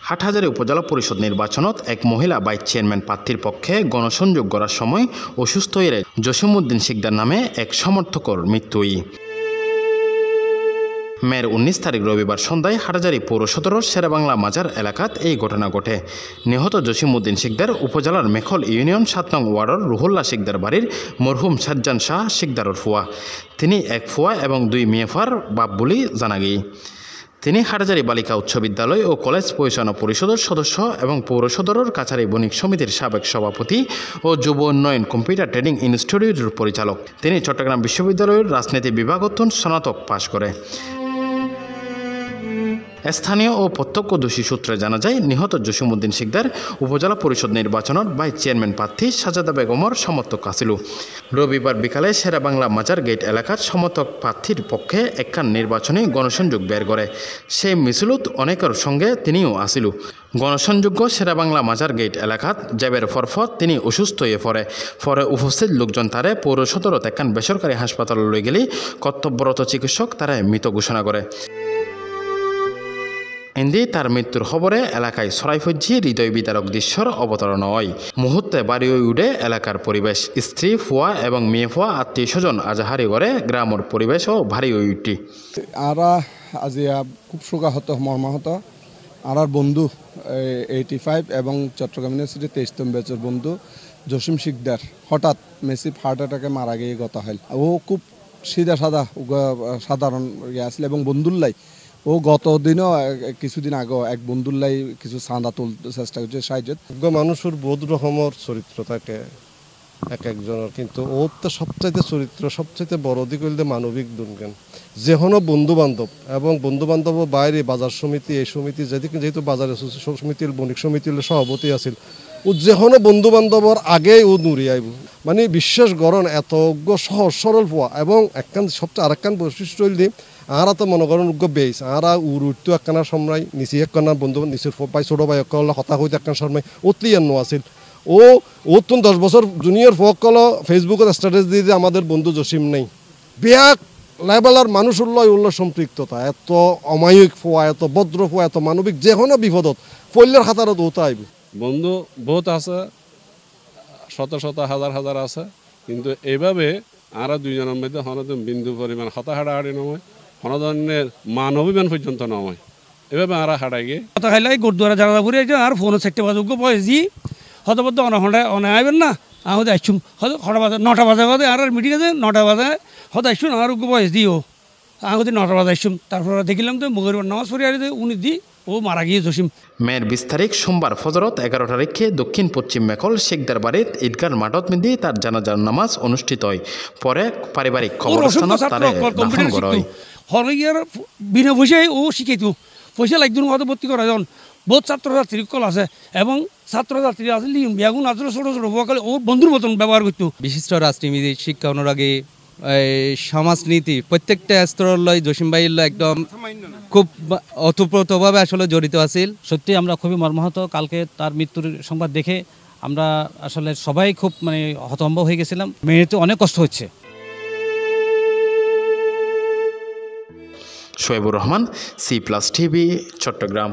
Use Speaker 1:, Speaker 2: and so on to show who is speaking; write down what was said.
Speaker 1: হাটহাজারী উপজেলা পরিষদ নির্বাচনত এক মহিলা ভাইস চেয়ারম্যান প্রার্থীর পক্ষে গণসংযোগ করার সময় অসুস্থ হয়ে জসিমউদ্দিন শিকদার নামে এক সমর্থকর মৃত্যুই। মের 19 তারিখ রবিবার সন্ধ্যায় হাটহাজারী পৌর সদরের শেরেবাংলা মাজার এলাকাত এই ঘটনা ঘটে। নিহত জসিমউদ্দিন শিকদার উপজেলার মেখল ইউনিয়ন 7 নং ওয়ার্ডের রুহুল্লাহ শিকদার বাড়ির মরহুম সাজ্জান শাহ শিকদারের ফুয়া। তিনি এক ফুয়া এবং 2 মেয়েফার বাপ বলে জানা গিয়ে। তিনি হাটহাজারী বালিকা উচ্চ বিদ্যালয় ও কলেজ পরিচালনা পরিষদের সদস্য এবং পৌর সদরের কাছারি বণিক সমিতির সাবেক সভাপতি ও যুব উন্নয়ন কম্পিউটার ট্রেনিং ইনস্টিটিউটের পরিচালক। তিনি চট্টগ্রাম বিশ্ববিদ্যালয়ের রাজনীতি বিভাগোত্তর স্নাতক পাশ করে। স্থানীয় ও প্রত্যক্ষদর্শী সূত্রে জানা যায়, নিহত জসিমউদ্দিন শিকদার উপজেলা পরিষদ নির্বাচনত ভাইস চেয়ারম্যান প্রার্থী সাজেদা বেগমের সমর্থক আছিল। রবিবার বিকালে শেরেবাংলা মাজার গেট এলাকার সমর্থক প্রার্থীর পক্ষে একখান নির্বাচনী গণসংযোগ বের করে। সেই মিছিলত অনেকের সঙ্গে তিনিও আসিল। গণসংযোগ শেরেবাংলা মাজার গেট এলাকাত যাবের ফরফত তিনি অসুস্থ হয়ে পড়ে। পরে উপস্থিত লোকজন তারে পৌর সদরত একখান বেসরকারি হাসপাতালে লই গেলে কর্তব্যরত চিকিৎসক তারে মৃত ঘোষণা করে। এন্দি তার মৃত্যুর খবরে এলাকায় ছড়াইফজি হৃদয় বিদারক দৃশ্যর অবতরণ হয়। মুহূর্তে বাড়ি উঠে এলাকার পরিবেশ। স্ত্রী, ফুয়া এবং মেয়ে ফুয়া আত্মীয় স্বজন আজাহারি করে গ্রামের পরিবেশও ভারী হয়ে উঠি।
Speaker 2: আরা আজি খুব শোকাহত মর্মাহত। আর বন্ধু 85 এবং চট্টগ্রাম ইউনিভার্সিটি 23তম ব্যাচের বন্ধু জসিম শিকদার হঠাৎ মেসিভ হার্ট অ্যাটাকে মারা গিয়ে গত হয়। ও খুব সিধা সাদা সাধারণ ইয়ে আসলে এবং বন্ধুল্লাই ও গত দিনও কিছুদিন আগে এক বন্ধুল্লাই কিছু চাঁদা তুলতে চেষ্টা করছে সাহায্য।
Speaker 3: মানুষের বহুত রকমের চরিত্র থাকে এক একজনের, কিন্তু ওর তো সবচাইতে চরিত্র সবচাইতে বড় দিক হইলে মানবিক গুণজ্ঞান। যেকোনো বন্ধু বান্ধব এবং বন্ধু বান্ধব বাইরে বাজার সমিতি এই সমিতি যেহেতু বাজার সমিতির বণিক সমিতির সভাপতি আছিল, ও যেকোনো বন্ধু বান্ধবর আগেই ও নুরি আইব। মানে বিশ্বাস গরণ এত সহজ সরল পোয়া এবং একখান সবচেয়ে আরেকখান বৈশিষ্ট্য হইলে আরা তো মনে করেন উগ্র বেইস আরা উঠতো একখানার সময় নিচে একখানার বন্ধু নিচের ভাই ছোট ভাই অকল হতা হইতে একখান সময় অতলি আন্ন আছিল। ও তো 10 বছর জুনিয়র ফকল ফেসবুকের স্ট্যাটাস দিয়ে আমাদের বন্ধু জসিম নেই। বেয়াক লেভেলার মানুষ উল্লয় সম্পৃক্ততা, এত অমায়িক ফোয়া, এত ভদ্র ফোয়া, এত মানবিক, যে কোনো বিপদত ফল্যের হাতারত ওটা আইব।
Speaker 4: বন্ধু বহুত আছে, শত শত হাজার হাজার আছে, কিন্তু এইভাবে আরা দুইজনের মধ্যে হনদিন বিন্দু পরিমাণ হতা হাড়াহাড়ি নয়, হনধরনের মানবিমান পর্যন্ত নয়। এভাবে আরা হারাই গিয়ে
Speaker 5: কথা খাইলাই গুরুদ্বারা জানা ঘুরে আর ফোনে 4টে বাজে বয়স দি হতবদ্ধ অনে আইবেন না আমাদের আসছুম হঠাৎ বাজে 9টা বাজে বাজে আর মিটিং আছে 9টা বাজে হয়তো আসছুন আর বয়স দিও আমাদের 9টা বাজে আসছুম। তারপর দেখিলাম তো মগের নামাজ পড়ে আর উনি দি ও মারা গিয়ে জসিম।
Speaker 1: মের 20 তারিখ সোমবার ফজরত 11 তারিখে দক্ষিণ পশ্চিম মেকল শিকদার বাড়ির ঈদগাহ মাঠত মিদি তার জানাজার নামাজ অনুষ্ঠিত হয়। পরে পারিবারিক কবরস্থানত তারে দাফন করা হয়।
Speaker 5: হরিয়ার বিনা পয়সায় ও শিখাইতো, পয়সা লাগতো হয়তো ভর্তি করা যখন বহুত ছাত্রছাত্রী কল আছে এবং ছাত্রছাত্রী আসলে বেগুন আসলে ছোটো ছোটো বোকালে ওর বন্ধুর মতন ব্যবহার করতো।
Speaker 6: বিশিষ্ট রাজনীতি শিক্ষা অনুরাগী সমাজনীতি প্রত্যেকটা স্তরের জসিম ভাই একদম খুব অতপ্রতভাবে আসলে জড়িত আছিল।
Speaker 7: সত্যি আমরা খুবই মর্মাহত। কালকে তার মৃত্যুর সংবাদ দেখে আমরা আসলে সবাই খুব হতভম্ব হয়ে গেছিলাম। মেয়েতে অনেক কষ্ট হচ্ছে।
Speaker 1: Shoebur Rahman, C+ TV, Chittagong.